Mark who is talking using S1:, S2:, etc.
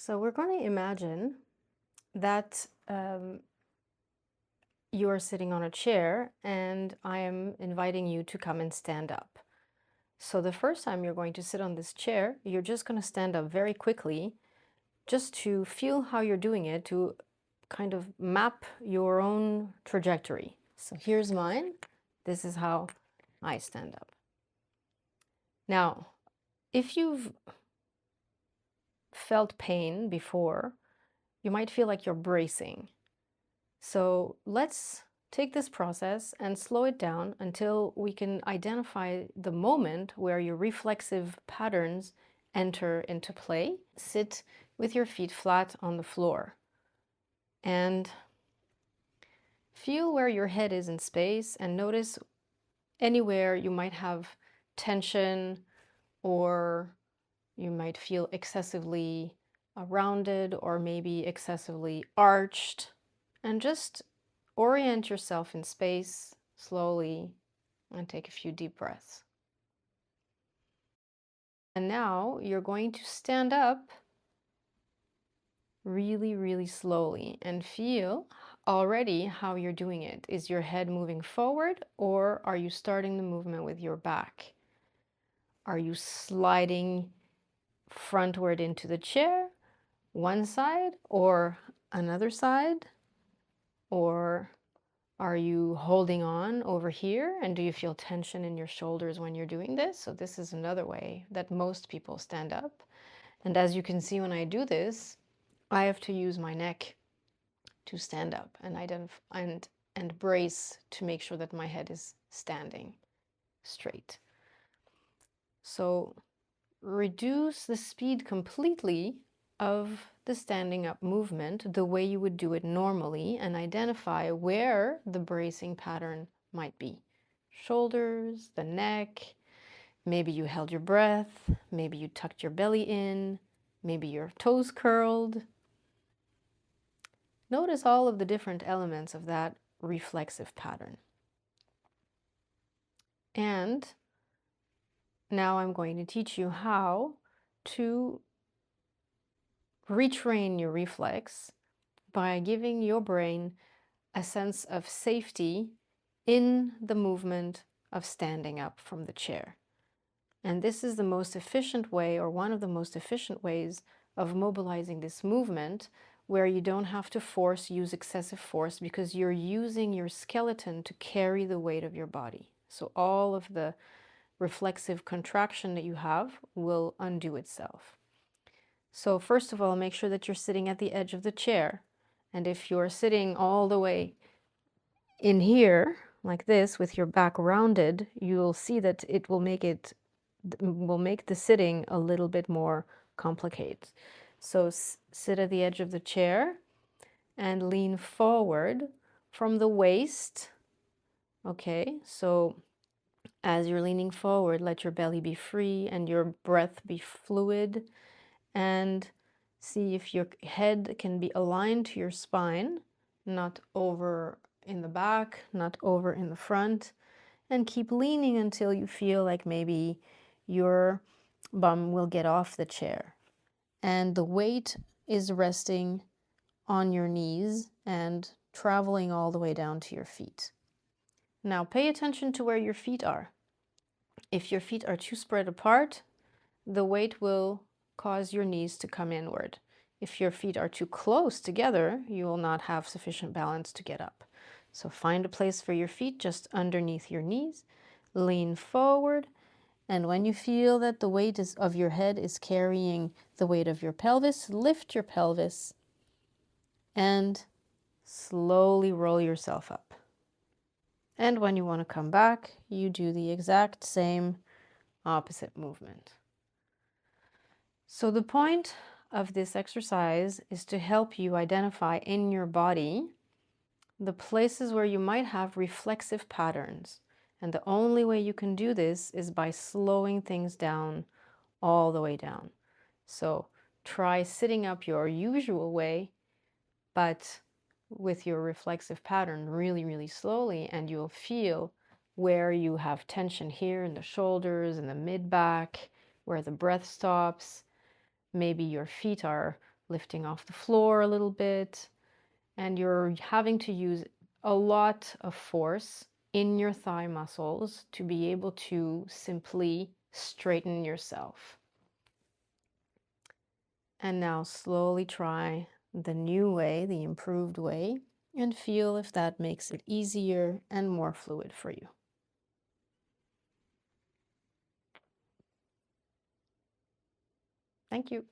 S1: So we're going to imagine that you are sitting on a chair and I am inviting you to come and stand up. So the first time you're going to sit on this chair, you're just going to stand up very quickly just to feel how you're doing it, to kind of map your own trajectory. So here's mine. This is how I stand up. Now, if you've felt pain before, you might feel like you're bracing. So let's take this process and slow it down until we can identify the moment where your reflexive patterns enter into play. Sit with your feet flat on the floor and feel where your head is in space and notice anywhere you might have tension or you might feel excessively rounded or maybe excessively arched, and just orient yourself in space slowly and take a few deep breaths. And now you're going to stand up really, really slowly and feel already how you're doing it. Is your head moving forward or are you starting the movement with your back? Are you sliding frontward into the chair, one side or another side? Or are you holding on over here? And do you feel tension in your shoulders when you're doing this? So this is another way that most people stand up. And as you can see, when I do this, I have to use my neck to stand up and and brace to make sure that my head is standing straight. So reduce the speed completely of the standing up movement the way you would do it normally and identify where the bracing pattern might be. Shoulders, the neck, maybe you held your breath, maybe you tucked your belly in, maybe your toes curled. Notice all of the different elements of that reflexive pattern. And now I'm going to teach you how to retrain your reflex by giving your brain a sense of safety in the movement of standing up from the chair. And this is the most efficient way, or one of the most efficient ways, of mobilizing this movement, where you don't have to use excessive force because you're using your skeleton to carry the weight of your body. So all of the reflexive contraction that you have will undo itself. So first of all, make sure that you're sitting at the edge of the chair. And if you're sitting all the way in here, like this, with your back rounded, you'll see that it will make the sitting a little bit more complicated. So sit at the edge of the chair and lean forward from the waist. Okay, so as you're leaning forward, let your belly be free and your breath be fluid, and see if your head can be aligned to your spine, not over in the back, not over in the front, and keep leaning until you feel like maybe your bum will get off the chair and the weight is resting on your knees and traveling all the way down to your feet. Now pay attention to where your feet are. If your feet are too spread apart, the weight will cause your knees to come inward. If your feet are too close together, you will not have sufficient balance to get up. So find a place for your feet just underneath your knees, lean forward, and when you feel that the weight of your head is carrying the weight of your pelvis, lift your pelvis and slowly roll yourself up. And when you want to come back, you do the exact same opposite movement. So the point of this exercise is to help you identify in your body the places where you might have reflexive patterns. And the only way you can do this is by slowing things down all the way down. So try sitting up your usual way, but with your reflexive pattern really, really slowly, and you'll feel where you have tension here in the shoulders and the mid back, where the breath stops. Maybe your feet are lifting off the floor a little bit, and you're having to use a lot of force in your thigh muscles to be able to simply straighten yourself. And now slowly try the new way, the improved way, and feel if that makes it easier and more fluid for you. Thank you.